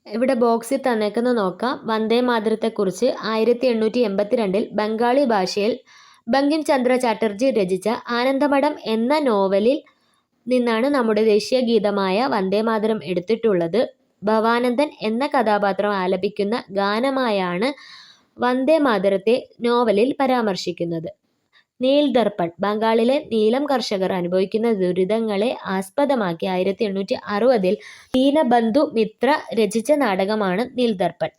ഇവിടെ ബോക്സിൽ തന്നേക്കുന്ന നോക്കാം. വന്ദേ മാതരത്തെക്കുറിച്ച് 1882 ബംഗാളി ഭാഷയിൽ ബങ്കിം ചന്ദ്ര ചാറ്റർജി രചിച്ച ആനന്ദമഠം എന്ന നോവലിൽ നിന്നാണ് നമ്മുടെ ദേശീയ ഗീതമായ വന്ദേ മാതരം എടുത്തിട്ടുള്ളത്. ഭവാനന്ദൻ എന്ന കഥാപാത്രം ആലപിക്കുന്ന ഗാനമായാണ് വന്ദേ മാതരത്തെ നോവലിൽ പരാമർശിക്കുന്നത്. നീൽ ദർപ്പൺ ബംഗാളിലെ നീലം കർഷകർ അനുഭവിക്കുന്ന ദുരിതങ്ങളെ ആസ്പദമാക്കി 1860 ദീനബന്ധു മിത്ര രചിച്ച നാടകമാണ് നീൽ ദർപ്പൺ.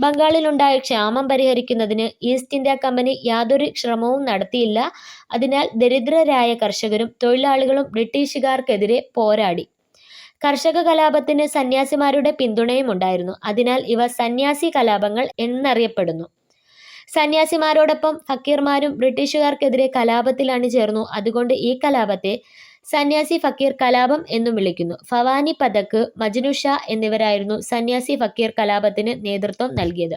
ബംഗാളിലുണ്ടായ ക്ഷാമം പരിഹരിക്കുന്നതിന് ഈസ്റ്റ് ഇന്ത്യ കമ്പനി യാതൊരു ശ്രമവും നടത്തിയില്ല. അതിനാൽ ദരിദ്രരായ കർഷകരും തൊഴിലാളികളും ബ്രിട്ടീഷുകാർക്കെതിരെ പോരാടി. കർഷക കലാപത്തിന് സന്യാസിമാരുടെ പിന്തുണയും ഉണ്ടായിരുന്നു. അതിനാൽ ഇവ സന്യാസി കലാപങ്ങൾ എന്നറിയപ്പെടുന്നു. സന്യാസിമാരോടൊപ്പം ഫക്കീർമാരും ബ്രിട്ടീഷുകാർക്കെതിരെ കലാപത്തിൽ അണിചേർന്നു. അതുകൊണ്ട് ഈ കലാപത്തെ സന്യാസി ഫക്കീർ കലാപം എന്നും വിളിക്കുന്നു. ഭവാനി പഥക്, മജ്നു ഷാ എന്നിവരായിരുന്നു സന്യാസി ഫക്കീർ കലാപത്തിന് നേതൃത്വം നൽകിയത്.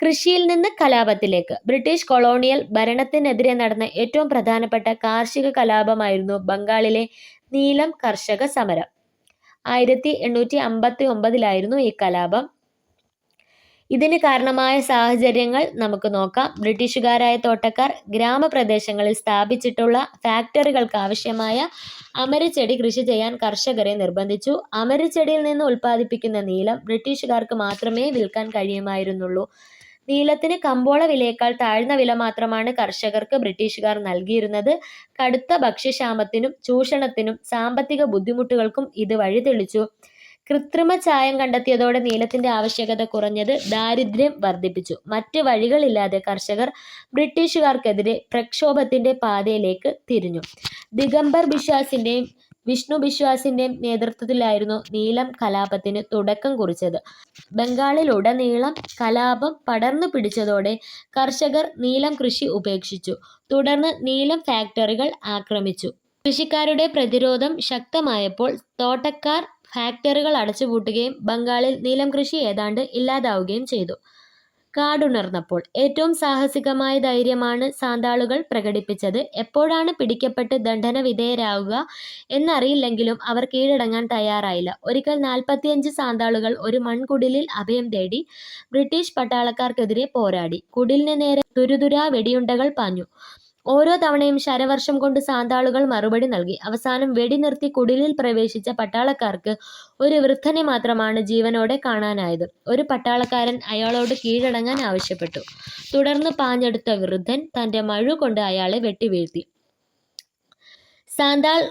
കൃഷിയിൽ നിന്ന് കലാപത്തിലേക്ക്. ബ്രിട്ടീഷ് കൊളോണിയൽ ഭരണത്തിനെതിരെ നടന്ന ഏറ്റവും പ്രധാനപ്പെട്ട കാർഷിക കലാപമായിരുന്നു ബംഗാളിലെ നീലം കർഷക സമരം. 1859 ഈ കലാപം. ഇതിന് കാരണമായ സാഹചര്യങ്ങൾ നമുക്ക് നോക്കാം. ബ്രിട്ടീഷുകാരായ തോട്ടക്കാർ ഗ്രാമപ്രദേശങ്ങളിൽ സ്ഥാപിച്ചിട്ടുള്ള ഫാക്ടറികൾക്ക് ആവശ്യമായ അമരച്ചെടി കൃഷി ചെയ്യാൻ കർഷകരെ നിർബന്ധിച്ചു. അമരച്ചെടിയിൽ നിന്ന് ഉൽപ്പാദിപ്പിക്കുന്ന നീലം ബ്രിട്ടീഷുകാർക്ക് മാത്രമേ വിൽക്കാൻ കഴിയുമായിരുന്നുള്ളൂ. നീലത്തിന് കമ്പോള വിലയേക്കാൾ താഴ്ന്ന വില മാത്രമാണ് കർഷകർക്ക് ബ്രിട്ടീഷുകാർ നൽകിയിരുന്നത്. കടുത്ത ഭക്ഷ്യക്ഷാമത്തിനും ചൂഷണത്തിനും സാമ്പത്തിക ബുദ്ധിമുട്ടുകൾക്കും ഇത് വഴിതെളിച്ചു. കൃത്രിമ ചായം കണ്ടെത്തിയതോടെ നീലത്തിന്റെ ആവശ്യകത കുറഞ്ഞത് ദാരിദ്ര്യം വർദ്ധിപ്പിച്ചു. മറ്റ് വഴികളില്ലാതെ കർഷകർ ബ്രിട്ടീഷുകാർക്കെതിരെ പ്രക്ഷോഭത്തിന്റെ പാതയിലേക്ക് തിരിഞ്ഞു. ദിഗംബർ ബിശ്വാസിന്റെയും വിഷ്ണു ബിശ്വാസിന്റെയും നേതൃത്വത്തിലായിരുന്നു നീലം കലാപത്തിന് തുടക്കം കുറിച്ചത്. ബംഗാളിലുടനീളം കലാപം പടർന്നു പിടിച്ചതോടെ കർഷകർ നീലം കൃഷി ഉപേക്ഷിച്ചു. തുടർന്ന് നീലം ഫാക്ടറികൾ ആക്രമിച്ചു. കൃഷിക്കാരുടെ പ്രതിരോധം ശക്തമായപ്പോൾ തോട്ടക്കാർ ഫാക്ടറികൾ അടച്ചുപൂട്ടുകയും ബംഗാളിൽ നീലം കൃഷി ഏതാണ്ട് ഇല്ലാതാവുകയും ചെയ്തു. കാടുണർന്നപ്പോൾ ഏറ്റവും സാഹസികമായ ധൈര്യമാണ് സാന്താളുകൾ പ്രകടിപ്പിച്ചത്. എപ്പോഴാണ് പിടിക്കപ്പെട്ട് ദണ്ഡന വിധേയരാകുക എന്നറിയില്ലെങ്കിലും അവർ കീഴടങ്ങാൻ തയ്യാറായില്ല. ഒരിക്കൽ 45 സാന്താളുകൾ ഒരു മൺകുടിലിൽ അഭയം തേടി ബ്രിട്ടീഷ് പട്ടാളക്കാർക്കെതിരെ പോരാടി. കുടിലിന് നേരെ തുരുതുരാ വെടിയുണ്ടകൾ പാഞ്ഞു. ഓരോ തവണയും ശരവർഷം കൊണ്ട് സാന്താളുകൾ മറുപടി നൽകി. അവസാനം വെടിനിർത്തി കുടിലിൽ പ്രവേശിച്ച പട്ടാളക്കാർക്ക് ഒരു വൃദ്ധനെ മാത്രമാണ് ജീവനോടെ കാണാനായത്. ഒരു പട്ടാളക്കാരൻ അയാളോട് കീഴടങ്ങാൻ ആവശ്യപ്പെട്ടു. തുടർന്ന് പാഞ്ഞെടുത്ത വൃദ്ധൻ തന്റെ മഴു കൊണ്ട് അയാളെ വെട്ടിവീഴ്ത്തി. സാന്താൾ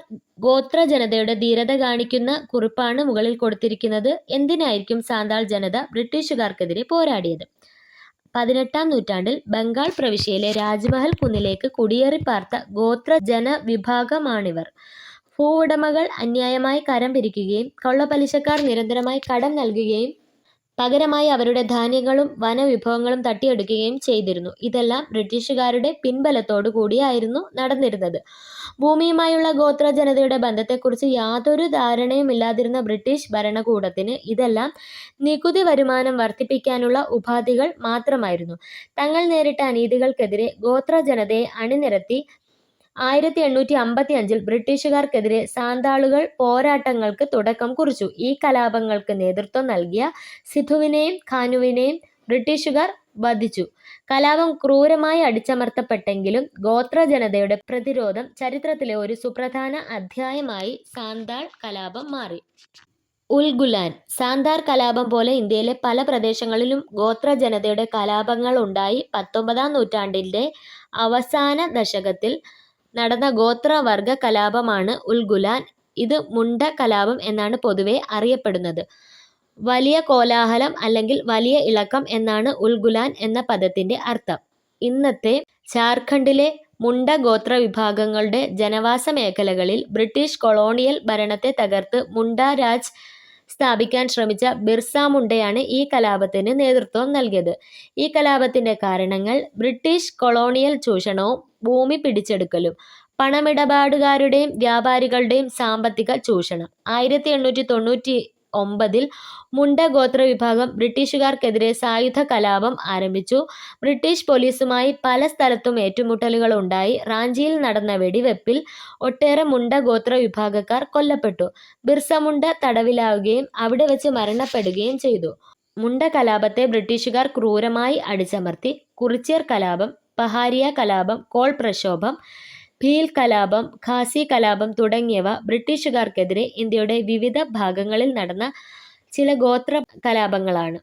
ഗോത്ര ജനതയുടെ ധീരത കാണിക്കുന്ന കുറിപ്പാണ് മുകളിൽ കൊടുത്തിരിക്കുന്നത്. എന്തിനായിരിക്കും സാന്താൾ ജനത ബ്രിട്ടീഷുകാർക്കെതിരെ പോരാടിയത്? 18-ാം നൂറ്റാണ്ടിൽ ബംഗാൾ പ്രവിശ്യയിലെ രാജ്മഹൽ കുന്നിലേക്ക് കുടിയേറിപ്പാർത്ത ഗോത്ര ജനവിഭാഗമാണിവർ. ഭൂവുടമകൾ അന്യായമായി കരം പിരിക്കുകയും കൊള്ളപ്പലിശക്കാർ നിരന്തരമായി കടം നൽകുകയും പകരമായി അവരുടെ ധാന്യങ്ങളും വനവിഭവങ്ങളും തട്ടിയെടുക്കുകയും ചെയ്തിരുന്നു. ഇതെല്ലാം ബ്രിട്ടീഷുകാരുടെ പിൻബലത്തോടു കൂടിയായിരുന്നു നടന്നിരുന്നത്. ഭൂമിയുമായുള്ള ഗോത്ര ജനതയുടെ ബന്ധത്തെക്കുറിച്ച് യാതൊരു ധാരണയുമില്ലാതിരുന്ന ബ്രിട്ടീഷ് ഭരണകൂടത്തിന് ഇതെല്ലാം നികുതി വരുമാനം വർദ്ധിപ്പിക്കാനുള്ള ഉപാധികൾ മാത്രമായിരുന്നു. തങ്ങൾ നേരിട്ട അനീതികൾക്കെതിരെ ഗോത്ര ജനതയെ അണിനിരത്തി 1855 ബ്രിട്ടീഷുകാർക്കെതിരെ സാന്താളുകൾ പോരാട്ടങ്ങൾക്ക് തുടക്കം കുറിച്ചു. ഈ കലാപങ്ങൾക്ക് നേതൃത്വം നൽകിയ സിധുവിനെയും ഖാനുവിനെയും ബ്രിട്ടീഷുകാർ വധിച്ചു. കലാപം ക്രൂരമായി അടിച്ചമർത്തപ്പെട്ടെങ്കിലും ഗോത്ര ജനതയുടെ പ്രതിരോധം ചരിത്രത്തിലെ ഒരു സുപ്രധാന അധ്യായമായി സാന്താൾ കലാപം മാറി. ഉൽഗുലാൻ. സാന്താർ കലാപം പോലെ ഇന്ത്യയിലെ പല പ്രദേശങ്ങളിലും ഗോത്ര ജനതയുടെ കലാപങ്ങൾ ഉണ്ടായി. 19-ാം നൂറ്റാണ്ടിന്റെ അവസാന ദശകത്തിൽ നടന്ന ഗോത്രവർഗ കലാപമാണ് ഉൽഗുലാൻ. ഇത് മുണ്ട കലാപം എന്നാണ് പൊതുവെ അറിയപ്പെടുന്നത്. വലിയ കോലാഹലം അല്ലെങ്കിൽ വലിയ ഇളക്കം എന്നാണ് ഉൽഗുലാൻ എന്ന പദത്തിന്റെ അർത്ഥം. ഇന്നത്തെ ജാർഖണ്ഡിലെ മുണ്ട ഗോത്ര വിഭാഗങ്ങളുടെ ജനവാസ മേഖലകളിൽ ബ്രിട്ടീഷ് കൊളോണിയൽ ഭരണത്തെ തകർത്ത് മുണ്ട രാജ് സ്ഥാപിക്കാൻ ശ്രമിച്ച ബിർസ മുണ്ടയാണ് ഈ കലാപത്തിന് നേതൃത്വം നൽകിയത്. ഈ കലാപത്തിന്റെ കാരണങ്ങൾ ബ്രിട്ടീഷ് കൊളോണിയൽ ചൂഷണവും ഭൂമി പിടിച്ചെടുക്കലും പണമിടപാടുകാരുടെയും വ്യാപാരികളുടെയും സാമ്പത്തിക ചൂഷണം. 1890 1809 മുണ്ട ഗോത്ര വിഭാഗം ബ്രിട്ടീഷുകാർക്കെതിരെ സായുധ കലാപം ആരംഭിച്ചു. ബ്രിട്ടീഷ് പോലീസുമായി പല സ്ഥലത്തും ഏറ്റുമുട്ടലുകൾ ഉണ്ടായി. റാഞ്ചിയിൽ നടന്ന വെടിവെപ്പിൽ ഒട്ടേറെ മുണ്ട ഗോത്ര വിഭാഗക്കാർ കൊല്ലപ്പെട്ടു. ബിർസ മുണ്ട തടവിലാവുകയും അവിടെ വെച്ച് മരണപ്പെടുകയും ചെയ്തു. മുണ്ട കലാപത്തെ ബ്രിട്ടീഷുകാർ ക്രൂരമായി അടിച്ചമർത്തി. കുറിച്യർ കലാപം, പഹാരിയ കലാപം, കോൾ പ്രക്ഷോഭം, ഭീൽ കലാപം, ഖാസി കലാപം തുടങ്ങിയവ ബ്രിട്ടീഷുകാർക്കെതിരെ ഇന്ത്യയുടെ വിവിധ ഭാഗങ്ങളിൽ നടന്ന ചില ഗോത്ര കലാപങ്ങളാണ്.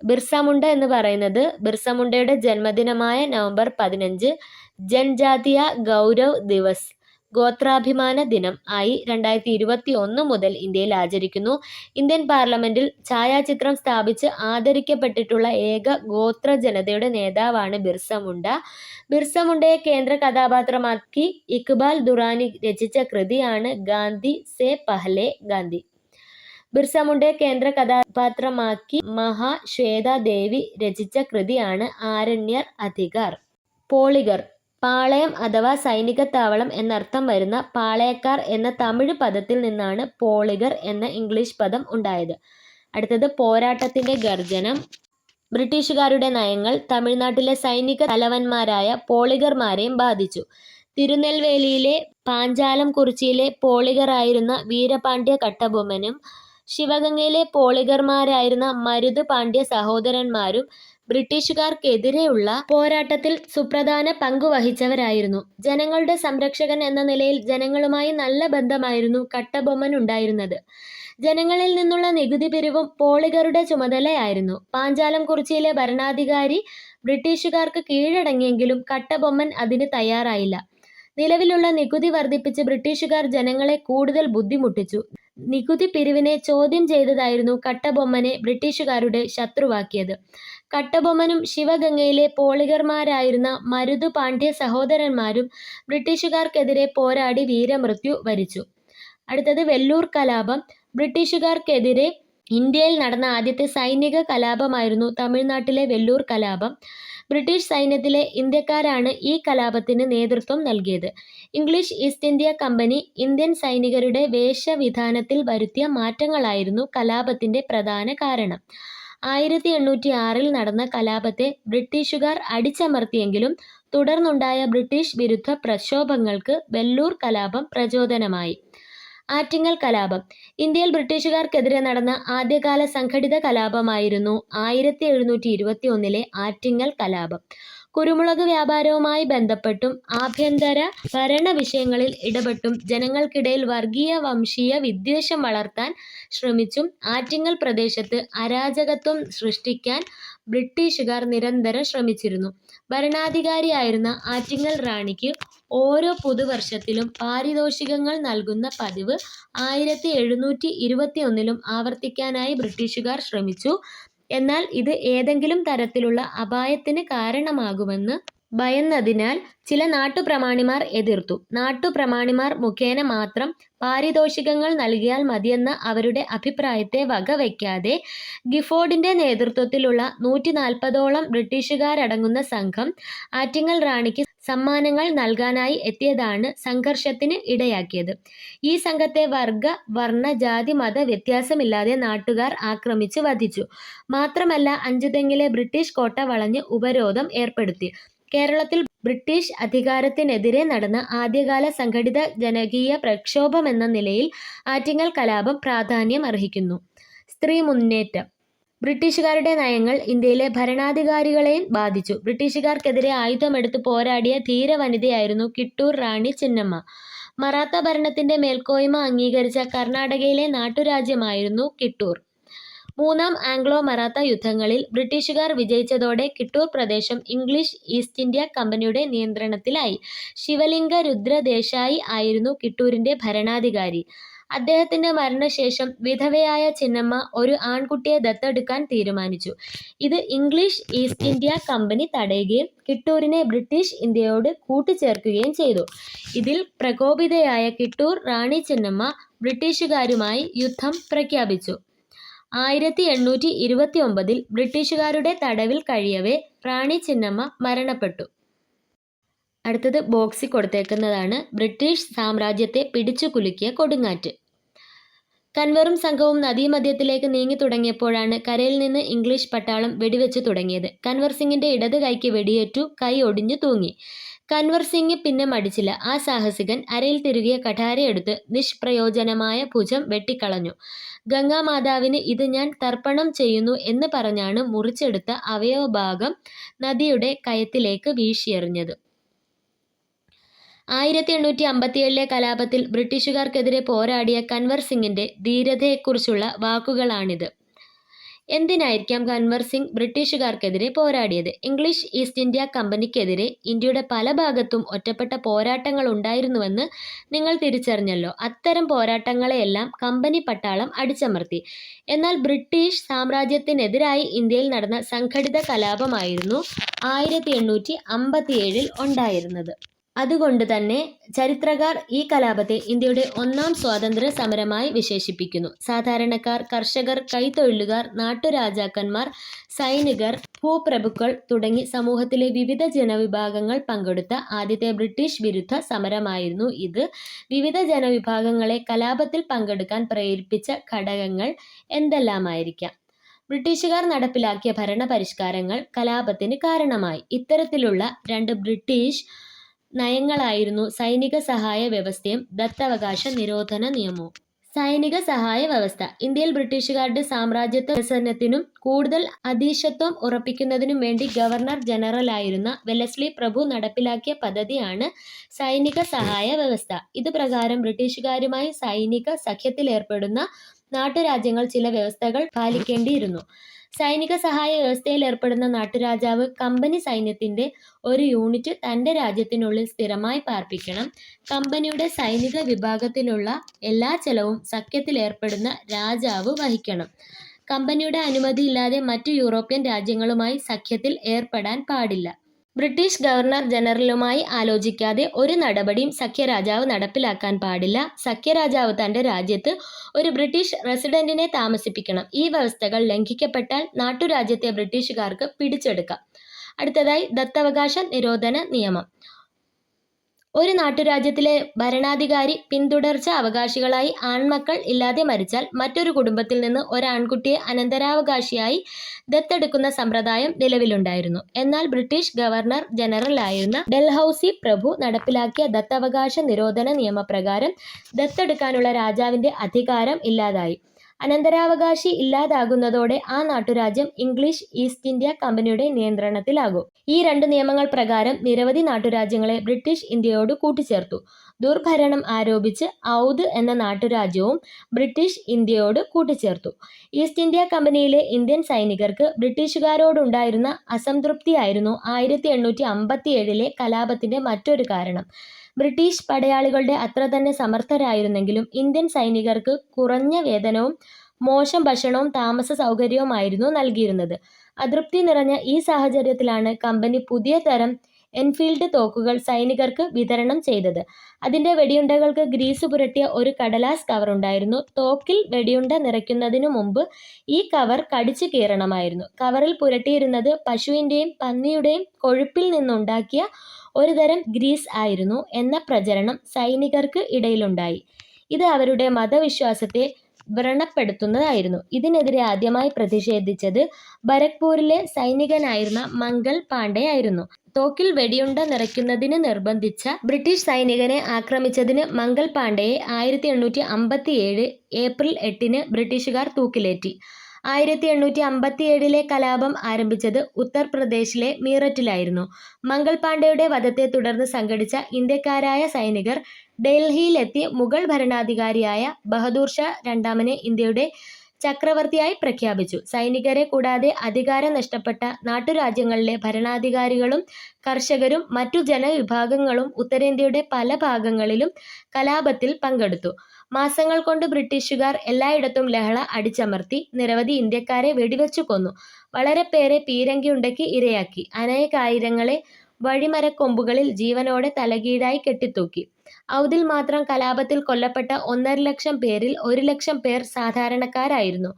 ബിർസ മുണ്ട എന്ന് പറയുന്നത് ബിർസ മുണ്ടയുടെ ജന്മദിനമായ നവംബർ 15 ജൻജാതീയ ഗൗരവ് ദിവസ് ഗോത്രാഭിമാന ദിനം ആയി 2021 മുതൽ ഇന്ത്യയിൽ ആചരിക്കുന്നു. ഇന്ത്യൻ പാർലമെന്റിൽ ഛായാചിത്രം സ്ഥാപിച്ച് ആദരിക്കപ്പെട്ടിട്ടുള്ള ഏക ഗോത്ര ജനതയുടെ നേതാവാണ് ബിർസ മുണ്ട. ബിർസ മുണ്ടയെ കേന്ദ്ര കഥാപാത്രമാക്കി ഇക്ബാൽ ദുറാനി രചിച്ച കൃതിയാണ് ഗാന്ധി സേ പഹ്ലെ ഗാന്ധി. ബിർസ മുണ്ടയെ കേന്ദ്ര കഥാപാത്രമാക്കി മഹാശ്വേത ദേവി രചിച്ച കൃതിയാണ് ആരണ്യർ അധികാർ. പോളിഗർ, പാളയം അഥവാ സൈനിക താവളം എന്നർത്ഥം വരുന്ന പാളയക്കാർ എന്ന തമിഴ് പദത്തിൽ നിന്നാണ് പോളിഗർ എന്ന ഇംഗ്ലീഷ് പദം ഉണ്ടായത്. അടുത്തത് പോരാട്ടത്തിന്റെ ഗർജനം. ബ്രിട്ടീഷുകാരുടെ നയങ്ങൾ തമിഴ്നാട്ടിലെ സൈനിക തലവന്മാരായ പോളിഗർമാരെയും ബാധിച്ചു. തിരുനെൽവേലിയിലെ പാഞ്ചാലം കുറിച്ചിയിലെ പോളിഗറായിരുന്ന വീരപാണ്ഡ്യ കട്ടബൊമ്മനും ശിവഗംഗയിലെ പോളിഗർമാരായിരുന്ന മരുത് പാണ്ഡ്യ സഹോദരന്മാരും ബ്രിട്ടീഷുകാർക്കെതിരെയുള്ള പോരാട്ടത്തിൽ സുപ്രധാന പങ്കുവഹിച്ചവരായിരുന്നു. ജനങ്ങളുടെ സംരക്ഷകൻ എന്ന നിലയിൽ ജനങ്ങളുമായി നല്ല ബന്ധമായിരുന്നു കട്ടബൊമ്മനുണ്ടായിരുന്നത്. ജനങ്ങളിൽ നിന്നുള്ള നികുതി പിരിവും പോളിഗറുടെ ചുമതലയായിരുന്നു. പാഞ്ചാലം കുറിച്ചിയിലെ ഭരണാധികാരി ബ്രിട്ടീഷുകാർക്ക് കീഴടങ്ങിയെങ്കിലും കട്ടബൊമ്മൻ അതിന് തയ്യാറായില്ല. നിലവിലുള്ള നികുതി വർദ്ധിപ്പിച്ച് ബ്രിട്ടീഷുകാർ ജനങ്ങളെ കൂടുതൽ ബുദ്ധിമുട്ടിച്ചു. നികുതി പിരിവിനെ ചോദ്യം ചെയ്തതായിരുന്നു കട്ടബൊമ്മനെ ബ്രിട്ടീഷുകാരുടെ ശത്രുവാക്കിയത്. കട്ടബൊമ്മനും ശിവഗംഗയിലെ പോളിഗർമാരായിരുന്ന മരുതു പാണ്ഡ്യ സഹോദരന്മാരും ബ്രിട്ടീഷുകാർക്കെതിരെ പോരാടി വീരമൃത്യു വരിച്ചു. അടുത്തത് വെല്ലൂർ കലാപം. ബ്രിട്ടീഷുകാർക്കെതിരെ ഇന്ത്യയിൽ നടന്ന ആദ്യത്തെ സൈനിക കലാപമായിരുന്നു തമിഴ്നാട്ടിലെ വെല്ലൂർ കലാപം. ബ്രിട്ടീഷ് സൈന്യത്തിലെ ഇന്ത്യക്കാരാണ് ഈ കലാപത്തിന് നേതൃത്വം നൽകിയത്. English east India company Indian സൈനികരുടെ വേഷവിധാനത്തിൽ വരുത്തിയ മാറ്റങ്ങളായിരുന്നു കലാപത്തിന്റെ പ്രധാന കാരണം. 1806 നടന്ന കലാപത്തെ ബ്രിട്ടീഷുകാർ അടിച്ചമർത്തിയെങ്കിലും തുടർന്നുണ്ടായ ബ്രിട്ടീഷ് വിരുദ്ധ പ്രക്ഷോഭങ്ങൾക്ക് വെല്ലൂർ കലാപം പ്രചോദനമായി. ആറ്റിങ്ങൽ കലാപം. ഇന്ത്യയിൽ ബ്രിട്ടീഷുകാർക്കെതിരെ നടന്ന ആദ്യകാല സംഘടിത കലാപമായിരുന്നു 1721 ആറ്റിങ്ങൽ കലാപം. കുരുമുളക് വ്യാപാരവുമായി ബന്ധപ്പെട്ടും ആഭ്യന്തര ഭരണ വിഷയങ്ങളിൽ ഇടപെട്ടും ജനങ്ങൾക്കിടയിൽ വർഗീയ വംശീയ വിദ്വേഷം വളർത്താൻ ശ്രമിച്ചും ആറ്റിങ്ങൽ പ്രദേശത്ത് അരാജകത്വം സൃഷ്ടിക്കാൻ ബ്രിട്ടീഷുകാർ നിരന്തരം ശ്രമിച്ചിരുന്നു. ഭരണാധികാരിയായിരുന്ന ആറ്റിങ്ങൽ റാണിക്ക് ഓരോ പുതുവർഷത്തിലും പാരിതോഷികങ്ങൾ നൽകുന്ന പതിവ് 1721 ആവർത്തിക്കാനായി ബ്രിട്ടീഷുകാർ ശ്രമിച്ചു. എന്നാൽ ഇത് ഏതെങ്കിലും തരത്തിലുള്ള അപായത്തിന് കാരണമാകുമെന്ന് ഭയന്നതിനാൽ ചില നാട്ടുപ്രമാണിമാർ എതിർത്തു. നാട്ടുപ്രമാണിമാർ മുഖേന മാത്രം പാരിതോഷികങ്ങൾ നൽകിയാൽ മതിയെന്ന അവരുടെ അഭിപ്രായത്തെ വകവയ്ക്കാതെ ഗിഫോർഡിന്റെ നേതൃത്വത്തിലുള്ള 140ഓളം ബ്രിട്ടീഷുകാരടങ്ങുന്ന സംഘം ആറ്റിങ്ങൽ റാണിക്ക് സമ്മാനങ്ങൾ നൽകാനായി എത്തിയതാണ് സംഘർഷത്തിന് ഇടയാക്കിയത്. ഈ സംഘത്തെ വർഗ, വർണ്ണ, ജാതി, മത വ്യത്യാസമില്ലാതെ നാട്ടുകാർ ആക്രമിച്ച് വധിച്ചു. മാത്രമല്ല അഞ്ചുതെങ്ങിലെ ബ്രിട്ടീഷ് കോട്ട വളഞ്ഞ് ഉപരോധം ഏർപ്പെടുത്തി. കേരളത്തിൽ ബ്രിട്ടീഷ് അധികാരത്തിനെതിരെ നടന്ന ആദ്യകാല സംഘടിത ജനകീയ പ്രക്ഷോഭമെന്ന നിലയിൽ ആറ്റിങ്ങൽ കലാപം പ്രാധാന്യം അർഹിക്കുന്നു. സ്ത്രീ മുന്നേറ്റം. ബ്രിട്ടീഷുകാരുടെ നയങ്ങൾ ഇന്ത്യയിലെ ഭരണാധികാരികളെയും ബാധിച്ചു. ബ്രിട്ടീഷുകാർക്കെതിരെ ആയുധമെടുത്ത് പോരാടിയ ധീര വനിതയായിരുന്നു കിട്ടൂർ റാണി ചിന്നമ്മ. മറാത്ത ഭരണത്തിന്റെ മേൽക്കോയ്മ അംഗീകരിച്ച കർണാടകയിലെ നാട്ടുരാജ്യമായിരുന്നു കിട്ടൂർ. മൂന്നാം ആംഗ്ലോ മറാത്ത യുദ്ധങ്ങളിൽ ബ്രിട്ടീഷുകാർ വിജയിച്ചതോടെ കിട്ടൂർ പ്രദേശം ഇംഗ്ലീഷ് ഈസ്റ്റ് ഇന്ത്യ കമ്പനിയുടെ നിയന്ത്രണത്തിലായി. ശിവലിംഗ രുദ്ര ദേശായി ആയിരുന്നു കിട്ടൂരിന്റെ ഭരണാധികാരി. അദ്ദേഹത്തിന്റെ മരണശേഷം വിധവയായ ചിന്നമ്മ ഒരു ആൺകുട്ടിയെ ദത്തെടുക്കാൻ തീരുമാനിച്ചു. ഇത് ഇംഗ്ലീഷ് ഈസ്റ്റ് ഇന്ത്യ കമ്പനി തടയുകയും കിട്ടൂരിനെ ബ്രിട്ടീഷ് ഇന്ത്യയോട് കൂട്ടിച്ചേർക്കുകയും ചെയ്തു. ഇതിൽ പ്രകോപിതയായ കിട്ടൂർ റാണി ചിന്നമ്മ ബ്രിട്ടീഷുകാരുമായി യുദ്ധം പ്രഖ്യാപിച്ചു. 1829 ബ്രിട്ടീഷുകാരുടെ തടവിൽ കഴിയവേ റാണി ചിന്നമ്മ മരണപ്പെട്ടു. അടുത്തത് ബോക്സിൽ കൊടുത്തേക്കുന്നതാണ് ബ്രിട്ടീഷ് സാമ്രാജ്യത്തെ പിടിച്ചു കുലുക്കിയ കൊടുങ്കാറ്റ്. കൻവറും സംഘവും നദീമധ്യത്തിലേക്ക് നീങ്ങി തുടങ്ങിയപ്പോഴാണ് കരയിൽ നിന്ന് ഇംഗ്ലീഷ് പട്ടാളം വെടിവെച്ചു തുടങ്ങിയത്. കൻവർ സിംഗിന്റെ ഇടത് കൈക്ക് വെടിയേറ്റു, കൈ ഒടിഞ്ഞു തൂങ്ങി. കൻവർ സിംഗ് പിന്നെ മടിച്ചില്ല. ആ സാഹസികൻ അരയിൽ തിരുകിയ കഠാരയെടുത്ത് നിഷ്പ്രയോജനമായ ഭുജം വെട്ടിക്കളഞ്ഞു. ഗംഗാമാതാവിന് ഇത് ഞാൻ തർപ്പണം ചെയ്യുന്നു എന്ന് പറഞ്ഞാണ് മുറിച്ചെടുത്ത അവയവഭാഗം നദിയുടെ കയത്തിലേക്ക് വീശിയെറിഞ്ഞത്. 1857 കലാപത്തിൽ ബ്രിട്ടീഷുകാർക്കെതിരെ പോരാടിയ കൻവർ സിംഗിന്റെ ധീരതയെക്കുറിച്ചുള്ള വാക്കുകളാണിത്. എന്തിനായിരിക്കാം കൻവർ സിംഗ് ബ്രിട്ടീഷുകാർക്കെതിരെ പോരാടിയത്? ഇംഗ്ലീഷ് ഈസ്റ്റ് ഇന്ത്യ കമ്പനിക്കെതിരെ ഇന്ത്യയുടെ പല ഭാഗത്തും ഒറ്റപ്പെട്ട പോരാട്ടങ്ങൾ ഉണ്ടായിരുന്നുവെന്ന് നിങ്ങൾ തിരിച്ചറിഞ്ഞല്ലോ. അത്തരം പോരാട്ടങ്ങളെയെല്ലാം കമ്പനി പട്ടാളം അടിച്ചമർത്തി. എന്നാൽ ബ്രിട്ടീഷ് സാമ്രാജ്യത്തിനെതിരായി ഇന്ത്യയിൽ നടന്ന സംഘടിത കലാപമായിരുന്നു 1857 ഉണ്ടായിരുന്നത്. അതുകൊണ്ട് തന്നെ ചരിത്രകാർ ഈ കലാപത്തെ ഇന്ത്യയുടെ ഒന്നാം സ്വാതന്ത്ര്യ സമരമായി വിശേഷിപ്പിക്കുന്നു. സാധാരണക്കാർ, കർഷകർ, കൈത്തൊഴിലുകാർ, നാട്ടുരാജാക്കന്മാർ, സൈനികർ, ഭൂപ്രഭുക്കൾ തുടങ്ങി സമൂഹത്തിലെ വിവിധ ജനവിഭാഗങ്ങൾ പങ്കെടുത്ത ആദ്യത്തെ ബ്രിട്ടീഷ് വിരുദ്ധ സമരമായിരുന്നു ഇത്. വിവിധ ജനവിഭാഗങ്ങളെ കലാപത്തിൽ പങ്കെടുക്കാൻ പ്രേരിപ്പിച്ച ഘടകങ്ങൾ എന്തെല്ലാമായിരിക്കാം? ബ്രിട്ടീഷുകാർ നടപ്പിലാക്കിയ ഭരണപരിഷ്കാരങ്ങൾ കലാപത്തിന് കാരണമായി. ഇത്തരത്തിലുള്ള 2 ബ്രിട്ടീഷ് നയങ്ങളായിരുന്നു സൈനിക സഹായ വ്യവസ്ഥയും ദത്തവകാശ നിരോധന നിയമവും. സൈനിക സഹായ വ്യവസ്ഥ ഇന്ത്യയിൽ ബ്രിട്ടീഷുകാരുടെ സാമ്രാജ്യത്വ വികസനത്തിനും കൂടുതൽ അധീശത്വം ഉറപ്പിക്കുന്നതിനും വേണ്ടി ഗവർണർ ജനറലായിരുന്ന വെല്ലസ്ലി പ്രഭു നടപ്പിലാക്കിയ പദ്ധതിയാണ് സൈനിക സഹായ വ്യവസ്ഥ. ഇത് പ്രകാരം ബ്രിട്ടീഷുകാരുമായി സൈനിക സഖ്യത്തിലേർപ്പെടുന്ന നാട്ടുരാജ്യങ്ങൾ ചില വ്യവസ്ഥകൾ പാലിക്കേണ്ടിയിരുന്നു. സൈനിക സഹായ വ്യവസ്ഥയിൽ ഏർപ്പെടുന്ന നാട്ടുരാജാവ് കമ്പനി സൈന്യത്തിന്റെ ഒരു യൂണിറ്റ് തന്റെ രാജ്യത്തിനുള്ളിൽ സ്ഥിരമായി പാർപ്പിക്കണം. കമ്പനിയുടെ സൈനിക വിഭാഗത്തിലുള്ള എല്ലാ ചെലവും സഖ്യത്തിലേർപ്പെടുന്ന രാജാവ് വഹിക്കണം. കമ്പനിയുടെ അനുമതിയില്ലാതെ മറ്റു യൂറോപ്യൻ രാജ്യങ്ങളുമായി സഖ്യത്തിൽ ഏർപ്പെടാൻ പാടില്ല. ബ്രിട്ടീഷ് ഗവർണർ ജനറലുമായി ആലോചിക്കാതെ ഒരു നടപടിയും സഖ്യരാജാവ് നടപ്പിലാക്കാൻ പാടില്ല. സഖ്യരാജാവ് തന്റെ രാജ്യത്ത് ഒരു ബ്രിട്ടീഷ് റെസിഡന്റിനെ താമസിപ്പിക്കണം. ഈ വ്യവസ്ഥകൾ ലംഘിക്കപ്പെട്ടാൽ നാട്ടുരാജ്യത്തെ ബ്രിട്ടീഷുകാർക്ക് പിടിച്ചെടുക്കാം. അടുത്തതായി ദത്തവകാശ നിരോധന നിയമം. ഒരു നാട്ടുരാജ്യത്തിലെ ഭരണാധികാരി പിന്തുടർച്ച അവകാശികളായി ആൺമക്കൾ ഇല്ലാതെ മരിച്ചാൽ മറ്റൊരു കുടുംബത്തിൽ നിന്ന് ഒരാൺകുട്ടിയെ അനന്തരാവകാശിയായി ദത്തെടുക്കുന്ന സമ്പ്രദായം നിലവിലുണ്ടായിരുന്നു. എന്നാൽ ബ്രിട്ടീഷ് ഗവർണർ ജനറലായിരുന്ന ഡൽഹൌസി പ്രഭു നടപ്പിലാക്കിയ ദത്തവകാശ നിരോധന നിയമപ്രകാരം ദത്തെടുക്കാനുള്ള രാജാവിന്റെ അധികാരം ഇല്ലാതായി. അനന്തരാവകാശി ഇല്ലാതാകുന്നതോടെ ആ നാട്ടുരാജ്യം ഇംഗ്ലീഷ് ഈസ്റ്റ് ഇന്ത്യ കമ്പനിയുടെ നിയന്ത്രണത്തിലാകും. ഈ 2 നിയമങ്ങൾ പ്രകാരം നിരവധി നാട്ടുരാജ്യങ്ങളെ ബ്രിട്ടീഷ് ഇന്ത്യയോട് കൂട്ടിച്ചേർത്തു. ദുർഭരണം ആരോപിച്ച് ഔധ് എന്ന നാട്ടുരാജ്യവും ബ്രിട്ടീഷ് ഇന്ത്യയോട് കൂട്ടിച്ചേർത്തു. ഈസ്റ്റ് ഇന്ത്യ കമ്പനിയിലെ ഇന്ത്യൻ സൈനികർക്ക് ബ്രിട്ടീഷുകാരോടുണ്ടായിരുന്ന അസംതൃപ്തിയായിരുന്നു 1857 കലാപത്തിന്റെ മറ്റൊരു കാരണം. ബ്രിട്ടീഷ് പടയാളികളുടെ അത്ര തന്നെ സമർത്ഥരായിരുന്നെങ്കിലും ഇന്ത്യൻ സൈനികർക്ക് കുറഞ്ഞ വേതനവും മോശം ഭക്ഷണവും താമസ സൗകര്യവുമായിരുന്നു നൽകിയിരുന്നത്. അതൃപ്തി നിറഞ്ഞ ഈ സാഹചര്യത്തിലാണ് കമ്പനി പുതിയ തരം എൻഫീൽഡ് തോക്കുകൾ സൈനികർക്ക് വിതരണം ചെയ്തത്. അതിന്റെ വെടിയുണ്ടകൾക്ക് ഗ്രീസ് പുരട്ടിയ ഒരു കടലാസ് കവർ ഉണ്ടായിരുന്നു. തോക്കിൽ വെടിയുണ്ട നിറയ്ക്കുന്നതിനു മുമ്പ് ഈ കവർ കടിച്ചു കീറണമായിരുന്നു. കവറിൽ പുരട്ടിയിരുന്നത് പശുവിന്റെയും പന്നിയുടെയും കൊഴുപ്പിൽ നിന്നുണ്ടാക്കിയ ഒരു തരം ഗ്രീസ് ആയിരുന്നു എന്ന പ്രചരണം സൈനികർക്ക് ഇടയിലുണ്ടായി. ഇത് അവരുടെ മതവിശ്വാസത്തെ വ്രണപ്പെടുത്തുന്നതായിരുന്നു. ഇതിനെതിരെ ആദ്യമായി പ്രതിഷേധിച്ചത് ബരക്പൂരിലെ സൈനികനായിരുന്ന മംഗൾ പാണ്ഡെ ആയിരുന്നു. തോക്കിൽ വെടിയുണ്ട നിറയ്ക്കുന്നതിന് നിർബന്ധിച്ച ബ്രിട്ടീഷ് സൈനികനെ ആക്രമിച്ചതിന് മംഗൾ പാണ്ഡെയെ 1857 ഏപ്രിൽ 8 ബ്രിട്ടീഷുകാർ തൂക്കിലേറ്റി. 1857 കലാപം ആരംഭിച്ചത് ഉത്തർപ്രദേശിലെ മീററ്റിലായിരുന്നു. മംഗൾ പാണ്ഡെയുടെ വധത്തെ തുടർന്ന് സംഘടിച്ച ഇന്ത്യക്കാരായ സൈനികർ ഡൽഹിയിലെത്തി മുഗൾ ഭരണാധികാരിയായ ബഹദൂർ ഷാ രണ്ടാമനെ ഇന്ത്യയുടെ ചക്രവർത്തിയായി പ്രഖ്യാപിച്ചു. സൈനികരെ കൂടാതെ അധികാരം നഷ്ടപ്പെട്ട നാട്ടുരാജ്യങ്ങളിലെ ഭരണാധികാരികളും കർഷകരും മറ്റു ജനവിഭാഗങ്ങളും ഉത്തരേന്ത്യയുടെ പല ഭാഗങ്ങളിലും കലാപത്തിൽ പങ്കെടുത്തു. മാസങ്ങൾ കൊണ്ട് ബ്രിട്ടീഷുകാർ എല്ലായിടത്തും ലഹള അടിച്ചമർത്തി. നിരവധി ഇന്ത്യക്കാരെ വെടിവെച്ചു കൊന്നു. വളരെ പേരെ പീരങ്കിയുണ്ടയ്ക്ക് ഇരയാക്കി. അനേകായിരങ്ങളെ വഴിമരക്കൊമ്പുകളിൽ ജീവനോടെ തലകീഴായി കെട്ടിത്തൂക്കി. ഔധിൽ മാത്രം കലാപത്തിൽ കൊല്ലപ്പെട്ട 1.5 ലക്ഷം പേരിൽ 1 ലക്ഷം പേർ സാധാരണക്കാരായിരുന്നു.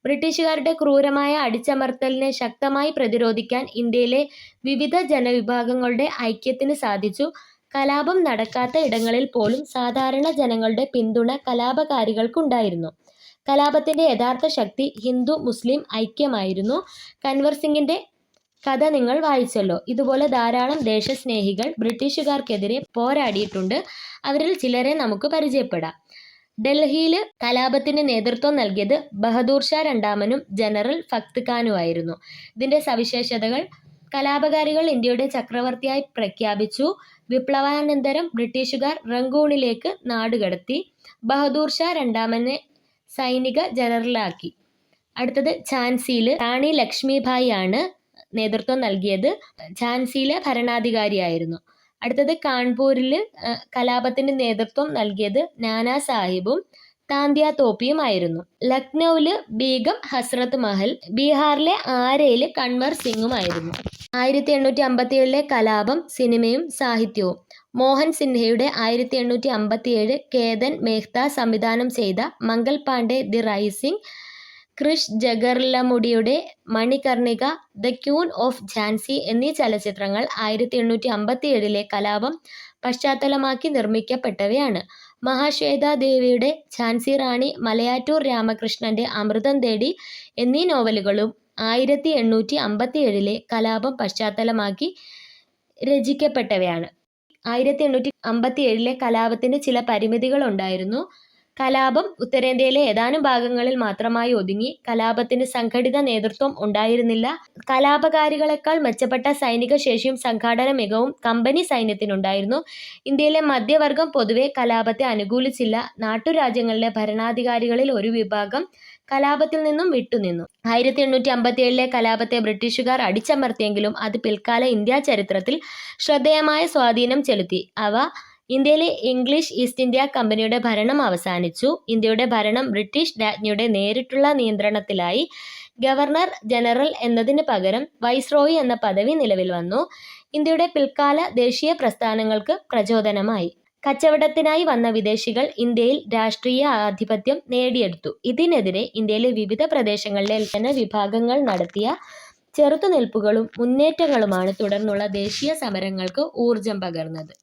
ബ്രിട്ടീഷുകാരുടെ ക്രൂരമായ അടിച്ചമർത്തലിനെ ശക്തമായി പ്രതിരോധിക്കാൻ ഇന്ത്യയിലെ വിവിധ ജനവിഭാഗങ്ങളുടെ ഐക്യത്തിന് സാധിച്ചു. കലാപം നടക്കാത്ത ഇടങ്ങളിൽ പോലും സാധാരണ ജനങ്ങളുടെ പിന്തുണ കലാപകാരികൾക്കുണ്ടായിരുന്നു. കലാപത്തിൻ്റെ യഥാർത്ഥ ശക്തി ഹിന്ദു മുസ്ലിം ഐക്യമായിരുന്നു. കൻവർ സിംഗിൻ്റെ കഥ നിങ്ങൾ വായിച്ചല്ലോ. ഇതുപോലെ ധാരാളം ദേശസ്നേഹികൾ ബ്രിട്ടീഷുകാർക്കെതിരെ പോരാടിയിട്ടുണ്ട്. അവരിൽ ചിലരെ നമുക്ക് പരിചയപ്പെടാം. ഡൽഹിയിൽ കലാപത്തിന് നേതൃത്വം നൽകിയത് ബഹദൂർ ഷാ രണ്ടാമനും ജനറൽ ഫക്ത് ഖാനുമായിരുന്നു. ഇതിൻ്റെ സവിശേഷതകൾ: കലാപകാരികൾ ഇന്ത്യയുടെ ചക്രവർത്തിയായി പ്രഖ്യാപിച്ചു. വിപ്ലവാനന്തരം ബ്രിട്ടീഷുകാർ റങ്കൂണിലേക്ക് നാടുകടത്തി. ബഹദൂർ ഷാ രണ്ടാമനെ സൈനിക ജനറലാക്കി. അടുത്തത് ഝാൻസിയിൽ റാണി ലക്ഷ്മിഭായി ആണ് നേതൃത്വം നൽകിയത്. ഝാൻസിയിലെ ഭരണാധികാരിയായിരുന്നു. അടുത്തത് കാൺപൂരിൽ കലാപത്തിന് നേതൃത്വം നൽകിയത് നാനാ സാഹിബും താന്ത്യ തോപ്പിയുമായിരുന്നു. ലക്നൌവിൽ ബീഗം ഹസ്രത്ത് മഹൽ, ബീഹാറിലെ ആരയിൽ കൻവർ സിംഗുമായിരുന്നു. 1857 കലാപം, സിനിമയും സാഹിത്യവും. മോഹൻ സിൻഹയുടെ 1857 കേതൻ മെഹ്ത സംവിധാനം ചെയ്ത മംഗൾ പാണ്ഡെ ദി റൈസിംഗ്, ക്രിഷ് ജഗർലമുഡിയുടെ Manikarnika, the queen of Jhansi എന്നീ ചലച്ചിത്രങ്ങൾ 1857 കലാപം പശ്ചാത്തലമാക്കി നിർമ്മിക്കപ്പെട്ടവയാണ്. മഹാശ്വേതാദേവിയുടെ ഝാൻസി റാണി, മലയാറ്റൂർ രാമകൃഷ്ണന്റെ അമൃതം തേടി എന്നീ നോവലുകളും 1857 കലാപം പശ്ചാത്തലമാക്കി രചിക്കപ്പെട്ടവയാണ്. 1857 കലാപത്തിന് ചില പരിമിതികളുണ്ടായിരുന്നു. കലാപം ഉത്തരേന്ത്യയിലെ ഏതാനും ഭാഗങ്ങളിൽ മാത്രമായി ഒതുങ്ങി. കലാപത്തിന് സംഘടിത നേതൃത്വം ഉണ്ടായിരുന്നില്ല. കലാപകാരികളെക്കാൾ മെച്ചപ്പെട്ട സൈനിക ശേഷിയും സംഘാടന മികവും കമ്പനി സൈന്യത്തിനുണ്ടായിരുന്നു. ഇന്ത്യയിലെ മധ്യവർഗം പൊതുവെ കലാപത്തെ അനുകൂലിച്ചില്ല. നാട്ടുരാജ്യങ്ങളിലെ ഭരണാധികാരികളിൽ ഒരു വിഭാഗം കലാപത്തിൽ നിന്നും വിട്ടുനിന്നു. 1857 കലാപത്തെ ബ്രിട്ടീഷുകാർ അടിച്ചമർത്തിയെങ്കിലും അത് പിൽക്കാല ഇന്ത്യാ ചരിത്രത്തിൽ ശ്രദ്ധേയമായ സ്വാധീനം ചെലുത്തി. ഇന്ത്യയിലെ ഇംഗ്ലീഷ് ഈസ്റ്റ് ഇന്ത്യ കമ്പനിയുടെ ഭരണം അവസാനിച്ചു. ഇന്ത്യയുടെ ഭരണം ബ്രിട്ടീഷ് രാജ്ഞിയുടെ നേരിട്ടുള്ള നിയന്ത്രണത്തിലായി. ഗവർണർ ജനറൽ എന്നതിന് പകരം വൈസ്രോയി എന്ന പദവി നിലവിൽ വന്നു. ഇന്ത്യയുടെ പിൽക്കാല ദേശീയ പ്രസ്ഥാനങ്ങൾക്ക് പ്രചോദനമായി. കച്ചവടത്തിനായി വന്ന വിദേശികൾ ഇന്ത്യയിൽ രാഷ്ട്രീയ ആധിപത്യം നേടിയെടുത്തു. ഇതിനെതിരെ ഇന്ത്യയിലെ വിവിധ പ്രദേശങ്ങളിലെ ജനവിഭാഗങ്ങൾ നടത്തിയ ചെറുത്തുനിൽപ്പുകളും മുന്നേറ്റങ്ങളുമാണ് തുടർന്നുള്ള ദേശീയ സമരങ്ങൾക്ക് ഊർജം പകർന്നത്.